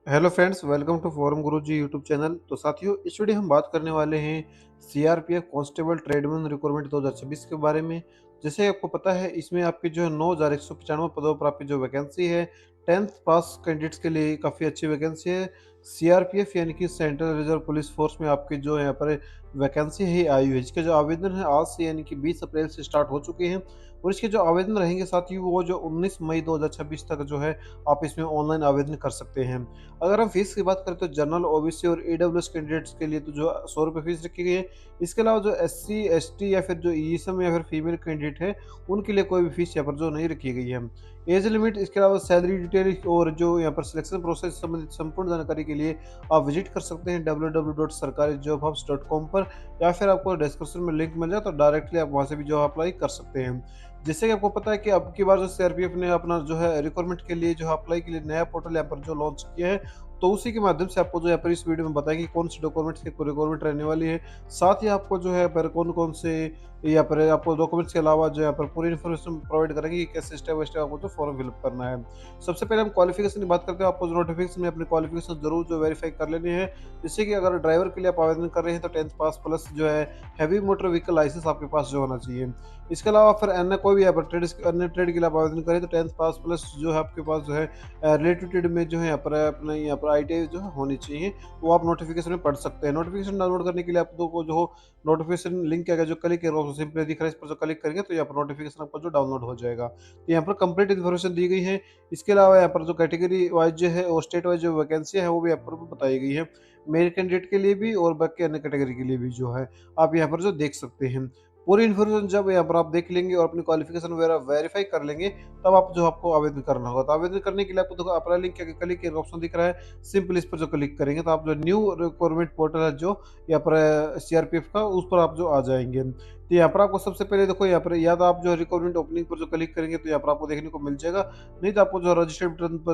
Hello friends, welcome to Forum Guruji YouTube channel. तो साथियों, इस वीडियो हम बात करने वाले हैं सीआरपीएफ कांस्टेबल ट्रेडमैन रिक्रूटमेंट 2026 के बारे में। जैसे आपको पता है, इसमें आपकी जो है 9,195 पदों पर आपकी जो वैकेंसी है, 10th पास कैंडिडेट्स के लिए काफ़ी अच्छी वैकेंसी है। सीआरपीएफ यानी कि सेंट्रल रिजर्व पुलिस फोर्स में आपकी जो यहाँ पर वैकेंसी है आई हुई है। इसके जो आवेदन है आज से यानी कि 20 अप्रैल से स्टार्ट हो चुके हैं, और इसके जो आवेदन रहेंगे साथियों वो जो 19 मई 2026 तक जो है आप इसमें ऑनलाइन आवेदन कर सकते हैं। अगर हम फीस की बात करें तो जनरल, ओबीसी और ईडब्ल्यूएस कैंडिडेट्स के लिए तो जो 100 रुपये फीस रखी गई है। इसके अलावा जो एससी, एसटी या फिर जो ईएसएम या फिर फीमेल कैंडिडेट है, उनके लिए कोई भी फीस यहाँ पर जो नहीं रखी गई है। एज लिमिट, इसके अलावा सैलरी डिटेल और जो यहाँ पर सिलेक्शन प्रोसेस संबंधित संपूर्ण जानकारी के लिए आप विजिट कर सकते हैं www.sarkarijobhubs.com पर, या फिर आपको डिस्क्रिप्शन में लिंक मिल जाए तो डायरेक्टली आप वहाँ से भी जो अप्लाई कर सकते हैं। जैसे कि आपको पता है कि अब की बार जो सीआरपीएफ ने अपना जो है रिक्वायरमेंट के लिए जो है अप्लाई के लिए नया पोर्टल यहाँ पर जो लॉन्च किया है, तो उसी के माध्यम से आपको जो यहाँ पर इस वीडियो में बताएंगे कौन सी डॉक्यूमेंट्स की रिक्वायरमेंट रहने वाली है। साथ ही आपको जो है पर कौन कौन से यहाँ पर आपको डॉक्यूमेंट्स के अलावा जो यहाँ पर पूरी इन्फॉर्मेशन प्रोवाइड करेंगे कि कैसे स्टेप बाय स्टेप आपको जो फॉर्म फिलअप करना है। सबसे पहले हम क्वालिफिकेशन की बात करते हैं। आपको जो नोटिफिकेशन में अपनी क्वालिफिकेशन जरूर जो वेरीफाई कर लेनी है। जैसे कि अगर ड्राइवर के लिए आप आवेदन कर रहे हैं तो 10th पास प्लस जो है हैवी मोटर व्हीकल लाइसेंस आपके पास जो होना चाहिए। इसके अलावा फिर अन्य कोई भी यहाँ पर अन्य ट्रेड के लिए आप आवेदन करें तो 10th पास प्लस जो है आपके पास जो है रिलेटेड ट्रेड में जो है यहाँ पर अपना यहाँ पर आईटीआई जो है होनी चाहिए, वो आप नोटिफिकेशन में पढ़ सकते हैं। नोटिफिकेशन डाउनलोड करने के लिए आपको जो नोटिफिकेशन लिंक है जो क्लिक है सिंपली दिख रहा है, इस पर जो क्लिक करेंगे तो यहाँ पर नोटिफिकेशन आपको जो डाउनलोड हो जाएगा। तो यहाँ पर कंप्लीट इन्फॉर्मेशन दी गई है। इसके अलावा यहाँ पर जो कैटेगरी वाइज जो है और स्टेट वाइज जो वैकेंसी है वो भी यहाँ पर बताई गई है, मेल कैंडिडेट के लिए भी और बाकी अन्य कैटेगरी के लिए भी जो है आप यहाँ पर जो देख सकते हैं। पूरी इन्फॉर्मेशन जब यहाँ पर आप देख लेंगे और अपनी क्वालिफिकेशन वगैरह वेरीफाई कर लेंगे, तब आप जो आपको आवेदन करना होगा। तो आवेदन करने के लिए आपको देखो अप्लाई लिंक के क्लिक एक ऑप्शन दिख रहा है, सिंपल इस पर जो क्लिक करेंगे तो आप जो न्यू रिक्वायरमेंट पोर्टल है जो यहाँ पर सीआरपीएफ का, उस पर आप जो आ जाएंगे। तो यहाँ पर आपको सबसे पहले देखो यहाँ पर या तो आप जो रिक्वायरमेंट ओपनिंग पर जो क्लिक करेंगे तो यहाँ पर आपको देखने को मिल जाएगा, नहीं तो आपको जो रजिस्टर्ड बटन पर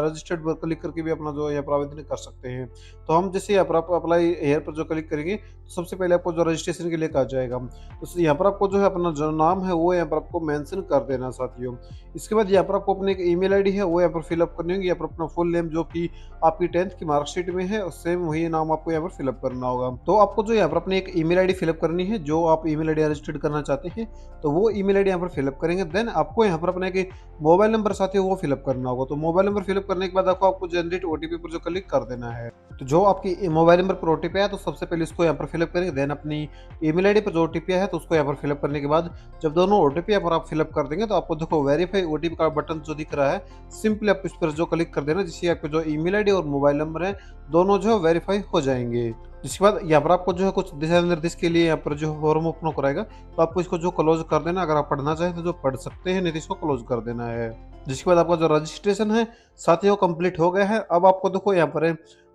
रजिस्टर्ड पर क्लिक करके भी अपना जो यहाँ पर आवेदन कर सकते हैं। तो हम जैसे यहाँ पर आप अप्लाई हेयर पर जो क्लिक करेंगे तो सबसे पहले आपको जो रजिस्ट्रेशन के लिए आ जाएगा। तो यहाँ पर आपको जो है अपना जो नाम है वो यहाँ पर आपको मेंशन कर देना साथियों। इसके बाद यहाँ पर आपको अपनी एक ईमेल आईडी है वो यहाँ पर फिलअप करनी होगी। यहाँ पर अपना फुल नेम जो कि आपकी 10th की मार्कशीट में है सेम वही नाम आपको यहाँ पर फिलअप करना होगा। तो आपको जो यहाँ पर अपनी एक ईमेल आईडी फिलअप करनी है, जो आप ईमेल आईडी रजिस्टर्ड करना चाहते हैं तो वो ईमेल आईडी यहाँ पर फिलअप करेंगे। देन आपको यहाँ पर अपना एक मोबाइल नंबर साथियों वो फिलअप करना होगा। तो मोबाइल नंबर फिलअप करने के बाद आपको जनरेट ओटीपी पर जो क्लिक कर देना है। तो जो आपकी मोबाइल नंबर पर ओटीपी आया तो सबसे पहले इसको यहाँ पर फिलअप करेंगे। देन अपनी ईमेल आईडी पर जो ओटीपी आया है तो उसको यहाँ पर फिलअप करने के बाद जब दोनों ओटीपी यहाँ पर आप फिलअप कर देंगे तो आपको देखो वेरीफाई ओटीपी का बटन जो दिख रहा है, सिंपली आप इस पर जो क्लिक कर देना, जिससे आपके जो ईमेल आईडी और मोबाइल नंबर है दोनों जो है वेरीफाई हो जाएंगे। जिसके बाद यहाँ पर आपको जो है कुछ दिशा निर्देश के लिए यहाँ पर जो फॉर्म ओपन कराएगा, तो आपको इसको जो क्लोज कर देना। अगर आप पढ़ना चाहें तो जो पढ़ सकते हैं, नहीं तो इसको क्लोज कर देना है। जिसके बाद आपका जो रजिस्ट्रेशन है साथियों कंप्लीट हो गया है। अब आपको देखो यहाँ पर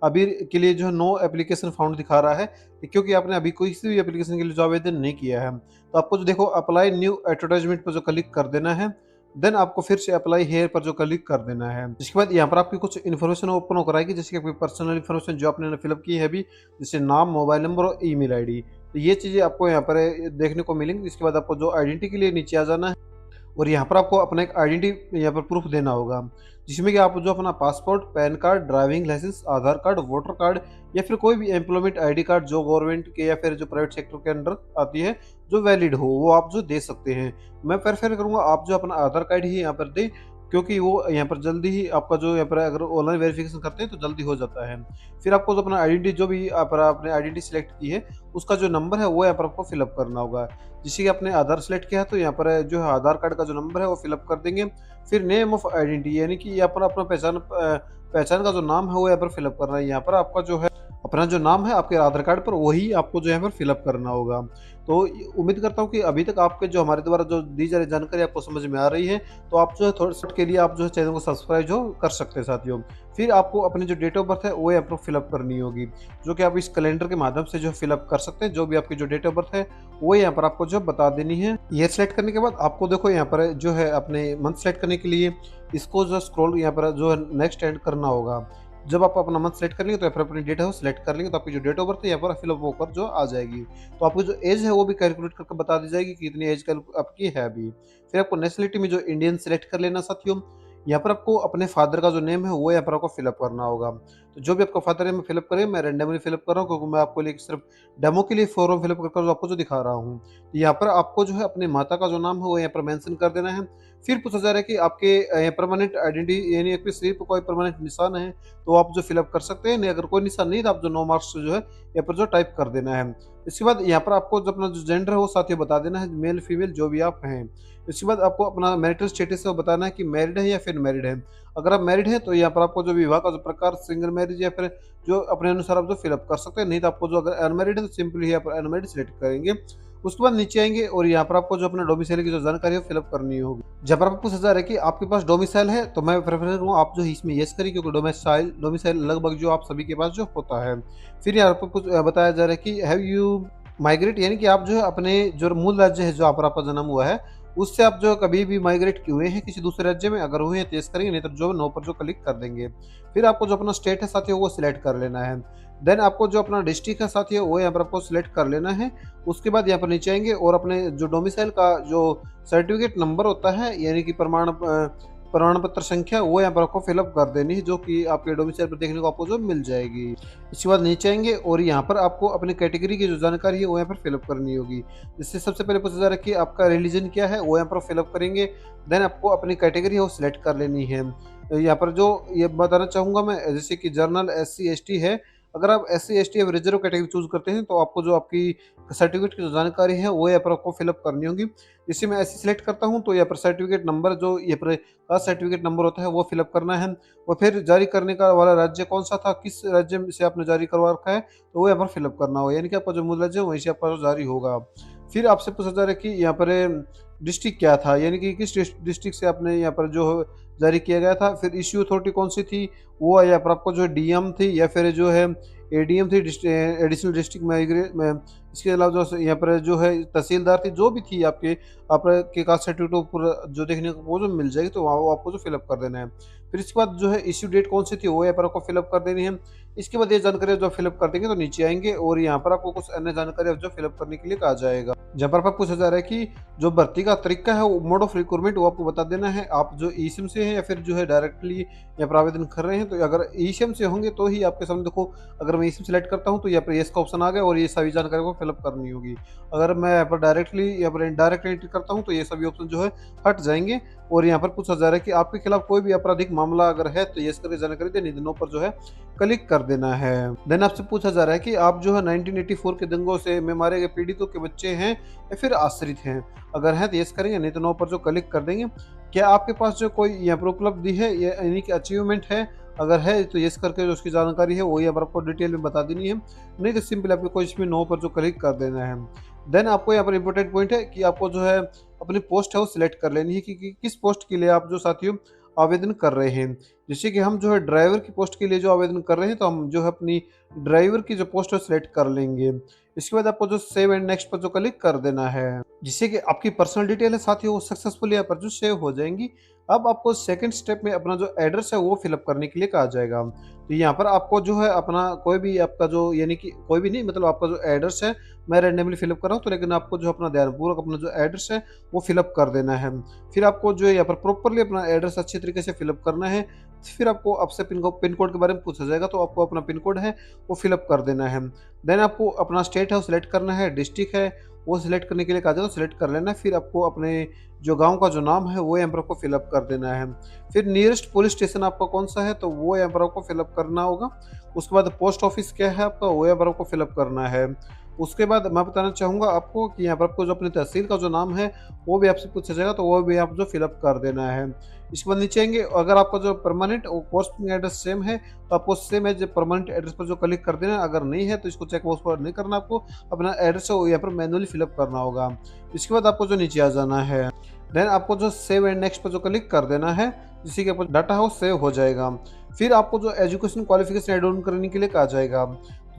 अभी के लिए जो है नो एप्लीकेशन फाउंड दिखा रहा है, क्योंकि आपने अभी कोई भी एप्लीकेशन के लिए जो आवेदन नहीं किया है। तो आपको जो देखो अप्लाई न्यू एडवर्टाइजमेंट पर जो क्लिक कर देना है। देन आपको फिर से अप्लाई हेयर पर जो क्लिक कर देना है। इसके बाद यहाँ पर आपकी कुछ इन्फॉर्मेशन ओपन होकर आएगी, जैसे कि आपकी पर्सनल इन्फॉर्मेशन जो आपने फिलअप की है अभी, जैसे नाम, मोबाइल नंबर और ईमेल आईडी। तो ये चीज़ें आपको यहाँ पर देखने को मिलेंगी। इसके बाद आपको जो आइडेंटिटी के लिए नीचे आ जाना है, और यहाँ पर आपको अपना एक आइडेंटिटी यहाँ पर प्रूफ देना होगा, जिसमें कि आप जो अपना passport, pan card, driving licence, Aadhaar card, voter card या फिर कोई भी एम्प्लॉयमेंट आईडी कार्ड जो गवर्नमेंट के या फिर जो प्राइवेट सेक्टर के अंडर आती है जो वैलिड हो, वो आप जो दे सकते हैं। मैं प्रेफर करूँगा आप जो अपना आधार कार्ड ही यहाँ पर दें, क्योंकि वो यहाँ पर जल्दी ही आपका जो यहाँ पर अगर ऑनलाइन वेरिफिकेशन करते हैं तो जल्दी हो जाता है। फिर आपको जो अपना आइडेंटिटी जो भी आपने आइडेंटिटी सिलेक्ट की है उसका जो नंबर है वो यहाँ पर आपको फिलअप करना होगा। जिससे कि आपने आधार सेलेक्ट किया है तो यहाँ पर जो है आधार कार्ड का जो नंबर है वो फिलअप कर देंगे। फिर नेम ऑफ आइडेंटिटी यानी कि यहाँ पर अपना पहचान का जो नाम है वो यहाँ पर फिलअप करना है। यहाँ पर आपका जो है अपना जो नाम है आपके आधार कार्ड पर वही आपको जो है यहाँ पर फिलअप करना होगा। तो उम्मीद करता हूँ कि अभी तक आपके जो हमारे द्वारा जो दी जा रही जानकारी आपको समझ में आ रही है। तो आप जो है थोड़ा सा के लिए आप जो है चैनल को सब्सक्राइब जो कर सकते हैं साथियों। फिर आपको अपनी जो डेट ऑफ बर्थ है वो यहाँ पर फिलअप करनी होगी, जो कि आप इस कैलेंडर के माध्यम से जो फिलअप कर सकते हैं। जो भी आपकी जो डेट ऑफ बर्थ है वो यहाँ पर आपको जो बता देनी है। ये सेलेक्ट करने के बाद आपको देखो यहाँ पर जो है अपने मंथ सेलेक्ट करने के लिए इसको जो स्क्रॉल यहाँ पर जो है नेक्स्ट एड करना होगा। जब आप अपना मंथ सेलेक्ट कर लेंगे तो यहाँ पर अपनी डेट है वो सिलेक्ट कर लेंगे तो आपकी जो डेट ऑफ बर्थ है यहाँ पर फिलअप होकर जो आ जाएगी। तो आपकी जो एज है वो भी कैलकुलेट करके बता दी जाएगी कि कितनी एज आपकी है अभी। फिर आपको नेशनलिटी में जो इंडियन सिलेक्ट कर लेना साथियों। यहाँ पर आपको अपने फादर का जो नेम है वो यहाँ पर आपको फिलअप करना होगा। तो जो भी आपका फादर नेम है फिलअप करें, मैं रैंडमली फिलअप कर रहा हूँ क्योंकि मैं आपको लिए सिर्फ डेमो के लिए फॉर्म फिलअप कर आपको जो दिखा रहा हूँ। तो यहाँ पर आपको जो है अपने माता का जो नाम है वो यहाँ पर मेंशन कर देना है। फिर पूछा जा रहा है कि आपके परमानेंट आइडेंटिटी यानी आपके शरीर पर कोई परमानेंट निशान है तो आप जो फिलअप कर सकते हैं, नहीं अगर कोई निशान नहीं तो आप जो नो मार्क्स जो है यहाँ पर जो टाइप कर देना है। इसके बाद यहाँ पर आपको जो अपना जो जेंडर है वो साथियों बता देना है, मेल फीमेल जो भी आप हैं। इसके बाद आपको अपना मैरिटल स्टेटस है वो बताना है कि मैरिड है या फिर मैरिड है। अगर आप मैरिड हैं तो यहाँ पर आपको जो विवाह का जो प्रकार सिंगल मैरिज या फिर जो अपने अनुसार आप जो फिलअप कर सकते हैं, नहीं तो आपको जो अगर अनमैरिड है तो सिंपली यहाँ पर अनमैरिड सिलेक्ट करेंगे। उसके बाद नीचे आएंगे और यहाँ पर आपको जो अपना डोमिसाइल की जो जानकारी है फिलअप करनी होगी। जब पर आपको पूछा जा रहा है कि आपके पास डोमिसाइल है तो मैं प्रेफर करूँगा आप जो इसमें यस करिए क्योंकि डोमिसाइल डोमिसाइल लगभग जो आप सभी के पास जो होता है। फिर यहाँ पर कुछ बताया जा रहा है कि हैव यू माइग्रेट, यानी कि आप जो है अपने जो मूल राज्य है जहाँ पर आपका जन्म हुआ है उससे आप जो कभी भी माइग्रेट किए हुए हैं किसी दूसरे राज्य में, अगर हुए हैं तो यस करेंगे, नहीं तो जो नो पर जो क्लिक कर देंगे। फिर आपको जो अपना स्टेट है साथियों वो सिलेक्ट कर लेना है। देन आपको जो अपना डिस्ट्रिक्ट है साथियों वो यहाँ पर आपको सिलेक्ट कर लेना है। उसके बाद यहाँ पर नीचे आएंगे और अपने जो डोमिसाइल का जो सर्टिफिकेट नंबर होता है यानी कि प्रमाण पत्र संख्या वो यहाँ पर आपको फिलअप कर देनी है, जो कि आपके डोमिसाइल पर देखने को आपको जो मिल जाएगी। इसके बाद नीचे आएंगे और यहाँ पर आपको अपनी कैटेगरी की जो जानकारी है वो यहाँ पर फिलअप करनी होगी। जिससे सबसे पहले पूछा जा रहा है कि आपका रिलीजन क्या है वो यहाँ पर फिलअप करेंगे। देन आपको अपनी कैटेगरी है वो सिलेक्ट कर लेनी है। यहाँ पर जो ये बताना चाहूँगा मैं, जैसे कि जर्नल SC ST है, अगर आप SC ST या रिजर्व कैटेगरी चूज करते हैं तो आपको जो आपकी सर्टिफिकेट की जो जानकारी है वो यहाँ पर आपको फिलअप करनी होगी। इसी में ऐसे सिलेक्ट करता हूँ तो यहाँ पर सर्टिफिकेट नंबर जो ये पर का सर्टिफिकेट नंबर होता है वो फिलअप करना है। और फिर जारी करने का वाला राज्य कौन सा था, किस राज्य से आपने जारी करवा रखा है तो वो यहाँ पर फिलअप करना होगा, यानी कि आपका जो मूल राज्य है वहीं से आपका जो जारी होगा। फिर आपसे पूछा जा रहा है कि यहाँ पर डिस्ट्रिक्ट क्या था, यानी कि किस डिस्ट्रिक्ट से आपने यहाँ पर जो जारी किया गया था। फिर इश्यू अथॉरिटी कौन सी थी, वो यहाँ पर आपको जो DM थी या फिर जो है ADM थी, एडिशनल डिस्ट्रिक्ट मैजिस्ट्रेट में। इसके अलावा जो यहाँ पर जो है तहसीलदार थी, जो भी थी आपके कास्ट सर्टिफिकेट ऊपर जो देखने को वो जो मिल जाएगी तो वहाँ वो आपको जो फिलअप कर देना है। फिर इसके बाद जो है इश्यू डेट कौन सी थी वो यहाँ पर आपको फिलअप कर देनी है। इसके बाद ये जानकारी जो फिलअप कर देंगे तो नीचे आएंगे और यहाँ पर आपको कुछ अन्य जानकारी जो फिलअप करने के लिए कहा जाएगा। जहाँ पर आपको पूछा जा रहा है कि जो भर्ती का तरीका है वो मोड ऑफ रिक्रूटमेंट वो आपको बता देना है, आप जो ई-सिम से हैं या फिर जो है डायरेक्टली यहाँ पर आवेदन कर रहे हैं। तो अगर ई-सिम से होंगे तो ही आपके सामने देखो, अगर मैं ई-सिम सेलेक्ट करता हूँ तो यहाँ पर येस का ऑप्शन आ गया और ये सभी जानकारी को फिलअप करनी होगी। अगर मैं यहाँ पर डायरेक्टली यहाँ पर डायरेक्ट एंट्री करता हूँ तो ये सभी ऑप्शन जो है हट जाएंगे। और यहाँ पर पूछा जा रहा है कि आपके खिलाफ कोई भी आपराधिक मामला अगर है तो यस करके जानकारी देनी, दोनों पर जो है क्लिक कर देना है। देन आपसे पूछा जा रहा है कि आप जो है 1984 के दंगों से में मारे गए पीड़ितों के बच्चे हैं या फिर आश्रित हैं, अगर हैं तो यस करेंगे, नहीं तो नो पर जो क्लिक कर देंगे। क्या आपके पास जो कोई यहाँ पर उपलब्धि है यानी कि अचीवमेंट है, अगर है तो यस करके जो उसकी जानकारी है वो यहाँ पर आपको डिटेल में बता देनी है, नहीं तो सिंपल आपको कोई इसमें नो पर जो क्लिक कर देना है। देन आपको यहाँ पर इंपॉर्टेंट पॉइंट है कि आपको जो है अपनी पोस्ट है वो सिलेक्ट कर लेनी है कि किस पोस्ट के लिए आप जो साथियों आवेदन कर रहे हैं। जैसे कि हम जो है ड्राइवर की पोस्ट के लिए जो आवेदन कर रहे हैं तो हम जो है अपनी ड्राइवर की जो पोस्ट है सिलेक्ट कर लेंगे। इसके बाद आपको जो सेव एंड नेक्स्ट पर जो क्लिक कर देना है, जिससे कि आपकी पर्सनल डिटेल है साथियों वो सक्सेसफुली यहाँ पर जो सेव हो जाएंगी। अब आपको सेकंड स्टेप में अपना जो एड्रेस है वो फिलअप करने के लिए कहा जाएगा। तो यहाँ पर आपको जो है अपना कोई भी आपका जो यानी कि कोई भी नहीं, मतलब आपका जो एड्रेस है मैं रैंडमली फिलअप कर रहा हूँ, तो लेकिन आपको जो अपना ध्यानपूर्वक अपना जो एड्रेस है वो फिलअप कर देना है। फिर आपको जो है यहाँ पर प्रॉपरली अपना एड्रेस अच्छे तरीके से फिलअप करना है। फिर आपको आपसे पिन कोड के बारे में पूछा जाएगा तो आपको अपना पिन कोड है वो फिलअप कर देना है। देन आपको अपना स्टेट है वो सिलेक्ट करना है, डिस्ट्रिक्ट है वो सिलेक्ट करने के लिए कहा जाए तो सिलेक्ट कर लेना है। फिर आपको अपने जो गांव का जो नाम है वो यहाँ पर आपको फिलअप कर देना है। फिर नियरेस्ट पुलिस स्टेशन आपका कौन सा है तो वो यहाँ पर आपको फिलअप करना होगा। उसके बाद पोस्ट ऑफिस क्या है आपका वो यहाँ पर आपको फिलअप करना है। उसके बाद मैं बताना चाहूँगा आपको कि यहाँ पर आपको जो अपनी तहसील का जो नाम है वो भी आपसे पूछा जाएगा तो वो भी आप जो फिलअप कर देना है। इसके बाद नीचे आएंगे, अगर आपका जो परमानेंट और पोस्टिंग एड्रेस सेम है तो आपको सेम एज परमानेंट एड्रेस पर जो क्लिक कर देना है, अगर नहीं है तो इसको चेक बॉक्स पर नहीं करना, आपको अपना एड्रेस है वो यहाँ पर मैनुअली फिलअप करना होगा। इसके बाद आपको जो नीचे आ जाना है, देन आपको जो सेव एंड नेक्स्ट पर जो क्लिक कर देना है, जिससे कि आपका डाटा है वो सेव हो जाएगा। फिर आपको जो एजुकेशन क्वालिफिकेशन एड ऑन करने के लिए कहा जाएगा,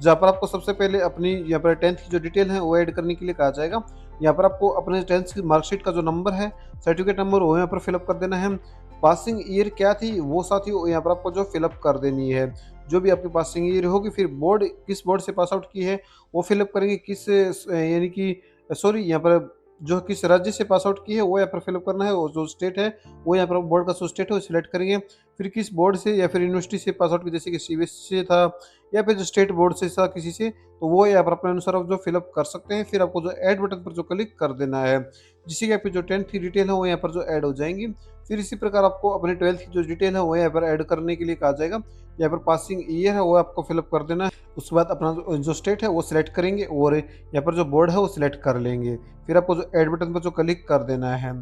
जहाँ पर आपको सबसे पहले अपनी यहाँ पर 10th की जो डिटेल है वो ऐड करने के लिए कहा जाएगा। यहाँ पर आपको अपने 10th की मार्कशीट का जो नंबर है, सर्टिफिकेट नंबर वो यहाँ पर फिलअप कर देना है। पासिंग ईयर क्या थी वो साथियों यहाँ पर आपको जो फिलअप कर देनी है, जो भी आपकी पासिंग ईयर होगी। फिर बोर्ड किस बोर्ड से पास आउट की है वो फिलअप करेंगे, किस यानी कि सॉरी यहाँ पर जो किस राज्य से पास आउट की है वो यहाँ पर फिलअप करना है, और जो स्टेट है वो यहाँ पर बोर्ड का जो स्टेट है वो सिलेक्ट करेंगे। फिर किस बोर्ड से या फिर यूनिवर्सिटी से पास आउट की, जैसे कि सीबीएसई से था या फिर जो स्टेट बोर्ड से था किसी से, तो वो यहाँ पर अपने अनुसार आप जो फिलअप कर सकते हैं। फिर आपको जो ऐड बटन पर जो क्लिक कर देना है, जिससे कि आपकी जो 10th की डिटेल है वो यहाँ पर जो ऐड हो जाएंगी। फिर इसी प्रकार आपको अपने 12th की जो डिटेल है वो यहाँ पर ऐड करने के लिए कहा जाएगा। यहाँ पर पासिंग ईयर है वो आपको फिलअप कर देना है। उसके बाद अपना जो स्टेट है वो सिलेक्ट करेंगे और यहाँ पर जो बोर्ड है वो सिलेक्ट कर लेंगे। फिर आपको जो ऐड बटन पर जो क्लिक कर देना है।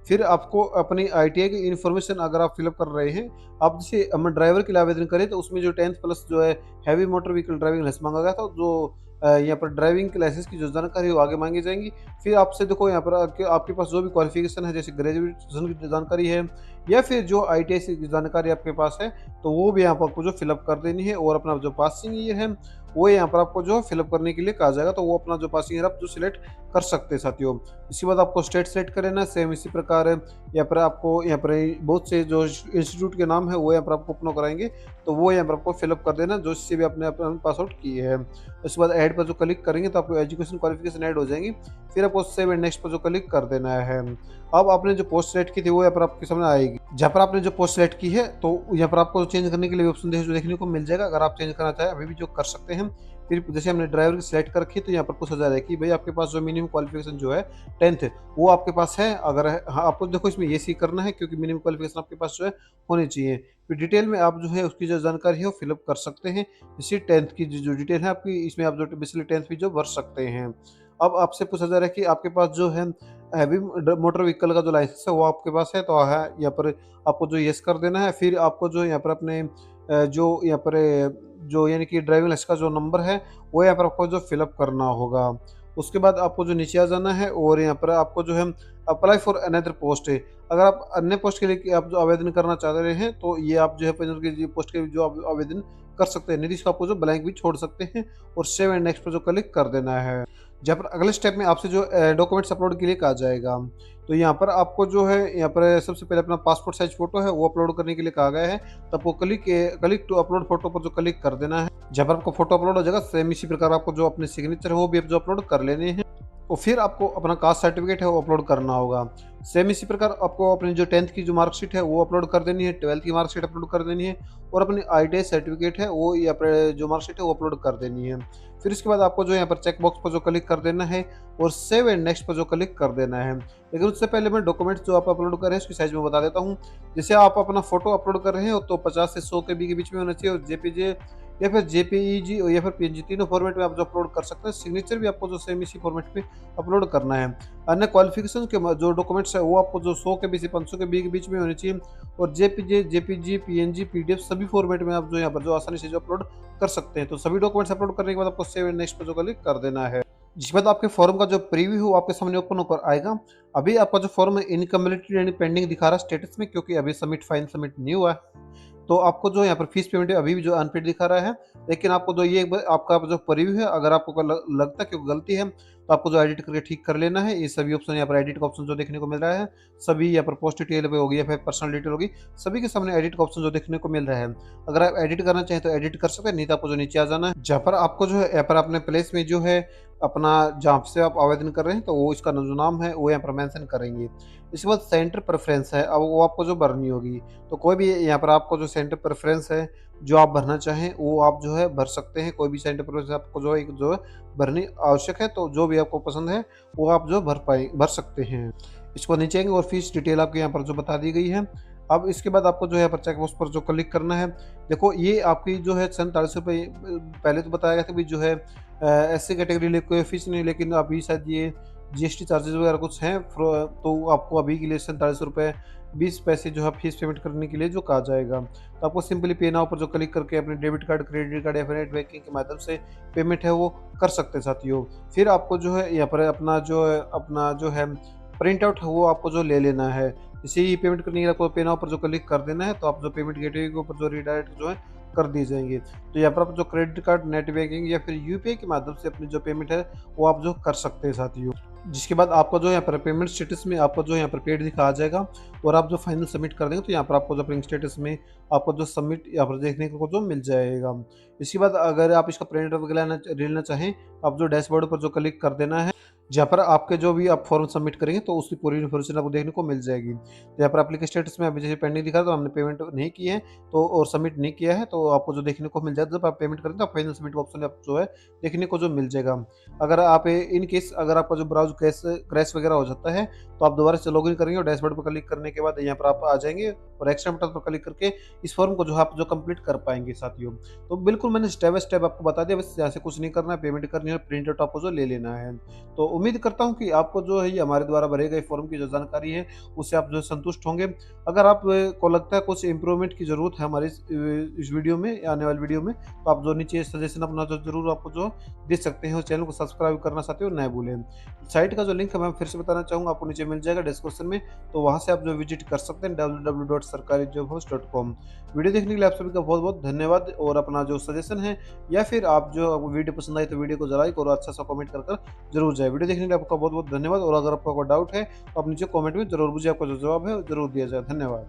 फिर आपको अपनी आईटीआई की इन्फॉर्मेशन अगर आप फिलअप कर रहे हैं, आप जैसे हम ड्राइवर के लिए आवेदन करें तो उसमें जो 10th प्लस जो है heavy motor vehicle driving licence मांगा गया था, जो यहाँ पर ड्राइविंग के लाइसेंस की जो जानकारी है वो आगे मांगी जाएंगी। फिर आपसे देखो यहाँ पर आपके पास जो भी क्वालिफिकेशन है, जैसे ग्रेजुएशन की जानकारी है या फिर जो आईटीआई से की जानकारी आपके पास है, तो वो भी यहाँ पर आपको जो फिलअप कर देनी है। और अपना जो पासिंग ईयर है वो यहाँ पर आपको जो फिलअप करने के लिए कहा जाएगा, तो वो अपना जो पासिंग ईयर आप जो सिलेक्ट कर सकते हैं साथियों। इसके बाद आपको स्टेट सेलेक्ट कर लेना, सेम इसी प्रकार यहाँ पर आपको यहाँ पर बहुत से जो इंस्टीट्यूट के नाम है वो यहाँ पर आपको ओपन कराएंगे, तो वो यहाँ पर आपको फिलअप कर देना जो इससे भी आपने अपना पास आउट किए हैं। उसके बाद ऐड पर जो क्लिक करेंगे तो आपको एजुकेशन क्वालिफिकेशन ऐड हो जाएंगी। फिर आपको सेव एंड नेक्स्ट पर जो क्लिक कर देना है। अब आपने जो पोस्ट सेलेक्ट की थी वो यहाँ पर आपके सामने आएगी। जहाँ पर आपने जो पोस्ट सेलेक्ट की है तो यहाँ पर आपको चेंज करने के लिए ऑप्शन जो देखने को मिल जाएगा। अगर आप चेंज करना चाहें अभी भी जो कर सकते हैं। फिर जैसे हमने ड्राइवर की सिलेक्ट कर रखी, तो यहाँ पर पूछा जा रहा है कि भाई आपके पास जो मिनिमम क्वालिफिकेशन जो है 10th वो आपके पास है। अगर हाँ, आपको देखो इसमें ये सी करना है क्योंकि मिनिमम क्वालिफिकेशन आपके पास जो है होनी चाहिए। फिर डिटेल में आप जो है उसकी जो जानकारी है वो फिलअप कर सकते हैं। इसी 10th की जो डिटेल है आपकी, इसमें आप जो बेसिकली 10th भी जो भर सकते हैं। अब आपसे पूछा जा रहा है कि आपके पास जो है हैवी मोटर व्हीकल का जो लाइसेंस है वो आपके पास है, तो है यहाँ पर आपको जो यस कर देना है। फिर आपको जो यहाँ पर अपने जो यहाँ पर जो यानी कि ड्राइविंग लाइसेंस का जो नंबर है वो यहाँ पर आपको जो फिलअप करना होगा। उसके बाद आपको जो नीचे आ जाना है और यहाँ पर आपको जो है अप्लाई फॉर अनदर पोस्ट है। अगर आप अन्य पोस्ट के लिए आप जो आवेदन करना चाह रहे हैं तो ये आप जो है पोस्ट के जो आवेदन कर सकते हैं, नहीं तो आपको जो ब्लैंक भी छोड़ सकते हैं और सेव एंड नेक्स्ट पर जो क्लिक कर देना है। जहाँ पर अगले स्टेप में आपसे जो डॉक्यूमेंट्स अपलोड के लिए कहा जाएगा, तो यहाँ पर आपको जो है यहाँ पर सबसे पहले अपना पासपोर्ट साइज फोटो है वो अपलोड करने के लिए कहा गया है। तो आपको क्लिक टू अपलोड फोटो पर जो क्लिक कर देना है। जब आपको फोटो अपलोड हो जाएगा सेम इसी प्रकार आपको जो अपने सिग्नेचर है वो भी जो अपलोड कर लेने हैं। और फिर आपको अपना कास्ट सर्टिफिकेट है वो अपलोड करना होगा। सेम इसी प्रकार आपको अपनी जो 10th की जो मार्कशीट है वो अपलोड कर देनी है, 12th की मार्कशीट अपलोड कर देनी है और अपनी आईटीआई सर्टिफिकेट है वो या फिर जो मार्कशीट है वो अपलोड कर देनी है। फिर इसके बाद आपको जो यहाँ पर चेक बॉक्स पर जो क्लिक कर देना है और सेव एंड नेक्स्ट पर जो क्लिक कर देना है। लेकिन उससे पहले मैं डॉक्यूमेंट्स जो आप अपलोड कर रहे हैं उसकी साइज में बता देता हूँ। जैसे आप अपना फोटो अपलोड कर रहे हैं तो 50 से 100 के बीच में होना चाहिए, और जेपीजे या फिर जेपीईजी या फिर पीएनजी तीनों फॉर्मेट में आप जो अपलोड कर सकते हैं। सिग्नेचर भी आपको जो सेम इसी फॉर्मेट में अपलोड करना है। अन्य क्वालिफिकेशन के जो डॉक्यूमेंट्स है वो आपको जो 100 के बीच से 500 के बीच में होनी चाहिए, और जेपीजी पीएनजी पीडीएफ सभी फॉर्मेट में आप जो यहाँ पर जो आसानी से जो अपलोड कर सकते हैं। तो सभी डॉक्यूमेंट्स अपलोड करने के बाद आपको सेव एंड नेक्स्ट पर जो क्लिक कर देना है। जिसके बाद आपके फॉर्म का जो प्रीव्यू हो आपके सामने ओपन होकर आएगा। अभी आपका जो फॉर्म है इनकम्प्लीटेड यानी पेंडिंग दिखा रहा है स्टेटस में, क्योंकि अभी सबमिट नहीं हुआ है। तो आपको जो यहाँ पर फीस पेमेंट है अभी भी जो अनपेड दिखा रहा है। लेकिन आपको जो ये आपका जो प्रीव्यू है, अगर आपको लगता है कि गलती है तो आपको जो एडिट करके ठीक कर लेना है। ये सभी ऑप्शन यहाँ पर एडिट का ऑप्शन जो देखने को मिल रहा है, सभी यहाँ पर पोस्ट डिटेल पे होगी या फिर पर्सनल डिटेल होगी, सभी के सामने एडिट का ऑप्शन जो देखने को मिल रहा है। अगर आप एडिट करना चाहें तो एडिट कर सकते हैं, नहीं तो आपको जो नीचे आ जाना है, जहाँ पर आपको जो है यहाँ पर अपने प्लेस में जो है अपना जहाँ से आप आवेदन कर रहे हैं तो वो इसका जो नाम है वो यहाँ पर मेंशन करेंगे। इसके बाद सेंटर प्रेफरेंस है, अब वो आपको जो भरनी होगी। तो कोई भी यहाँ पर आपको जो सेंटर प्रेफरेंस है जो आप भरना चाहें वो आप जो है भर सकते हैं। कोई भी सेंटर प्रेफरेंस आपको जो है जो है भरनी आवश्यक है, तो जो भी आपको पसंद है वो आप जो भर सकते हैं। इसको नीचे आएंगे और फीस डिटेल आपके यहाँ पर जो बता दी गई है। अब इसके बाद आपको जो है पर चेक बॉक्स पर जो क्लिक करना है। देखो ये आपकी जो है 47 रुपये पहले तो बताया गया था भी जो है एससी कैटेगरी लिए कोई फीस नहीं, लेकिन अभी शायद ये जीएसटी चार्जेस वगैरह कुछ हैं, तो आपको अभी के लिए 47 रुपये 20 पैसे जो है फीस पेमेंट करने के लिए जो कहा जाएगा। तो आपको सिंपली पे नाउ पर जो क्लिक करके अपने डेबिट कार्ड क्रेडिट कार्ड या फिर नेट बैंकिंग के माध्यम से पेमेंट है वो कर सकते हैं साथियों। फिर आपको जो है यहाँ पर अपना जो है प्रिंट आउट है वो आपको जो ले लेना है। इसे ही पेमेंट करने के लिए आपको पे नाउ पर जो क्लिक कर देना है, तो आप जो पेमेंट गेटवे के ऊपर जो रिडायरेक्ट जो है कर दी जाएंगे। तो यहाँ पर आप जो क्रेडिट कार्ड नेट बैंकिंग या फिर यूपीआई के माध्यम से अपनी जो पेमेंट है वो आप जो कर सकते हैं साथियों। जिसके बाद आपको जो यहाँ पर पेमेंट स्टेटस में आपको जो यहाँ पर पेड दिखा जाएगा, और आप जो फाइनल सबमिट कर देंगे तो यहाँ पर आपको जो प्रिंट स्टेटस में आपको जो सबमिट यहाँ पर देखने को जो मिल जाएगा। इसके बाद अगर आप इसका प्रिंट वगैरह लेना चाहें, आप जो डैशबोर्ड पर जो क्लिक कर देना है, जहाँ पर आपके जो भी आप फॉर्म सबमिट करेंगे तो उसकी पूरी इन्फॉर्मेशन आपको देखने को मिल जाएगी। तो यहाँ पर एप्लीकेशन स्टेटस में अभी जैसे पेंडिंग दिखा रहा है, तो हमने पेमेंट नहीं की है तो और सबमिट नहीं किया है, तो आपको जो देखने को मिल जाएगा जब आप पेमेंट करेंगे तो फाइनल सबमिट का ऑप्शन आप जो है देखने को जो मिल जाएगा। अगर आप इन केस अगर आपका जो ब्राउज़ क्रैश क्रैश वगैरह हो जाता है, तो आप दोबारा से लॉगिन करेंगे और डैशबोर्ड पर क्लिक करने के बाद यहाँ पर आप आ जाएँगे और एक्स्ट्रा बटन पर क्लिक करके इस फॉर्म को जो आप जो कंप्लीट कर पाएँगे साथियों। तो बिल्कुल मैंने स्टेप बाय स्टेप आपको बता दिया, बस यहाँ से कुछ नहीं करना है, पेमेंट करनी है, प्रिंट आउट आपको जो ले लेना है। तो उम्मीद करता हूँ कि आपको जो है ये हमारे द्वारा भरे गए फॉर्म की जो जानकारी है, उससे आप जो है संतुष्ट होंगे। अगर आप को लगता है कुछ इम्प्रूवमेंट की ज़रूरत है हमारे इस वीडियो में या आने वाली वीडियो में, तो आप जो नीचे सजेशन अपना जो ज़रूर आपको जो दे सकते हैं और चैनल को सब्सक्राइब करना साथियों ना भूलें। साइट का जो लिंक है मैं फिर से बताना चाहूँगा, आपको नीचे मिल जाएगा डिस्क्रिप्शन में, तो वहाँ से आप जो विजिट कर सकते हैं www.sarkarijobhost.com। वीडियो देखने के लिए आप सभी का बहुत-बहुत धन्यवाद और अपना जो सजेशन है या फिर आप जो आपको वीडियो पसंद आई तो वीडियो को लाइक और अच्छा-सा कमेंट कर कर ज़रूर जाए। वीडियो देखने के लिए आपका बहुत-बहुत धन्यवाद और अगर आपका कोई डाउट है तो आप नीचे कमेंट में ज़रूर पूछिए, आपका जो जवाब है वो ज़रूर दिया जाए। धन्यवाद।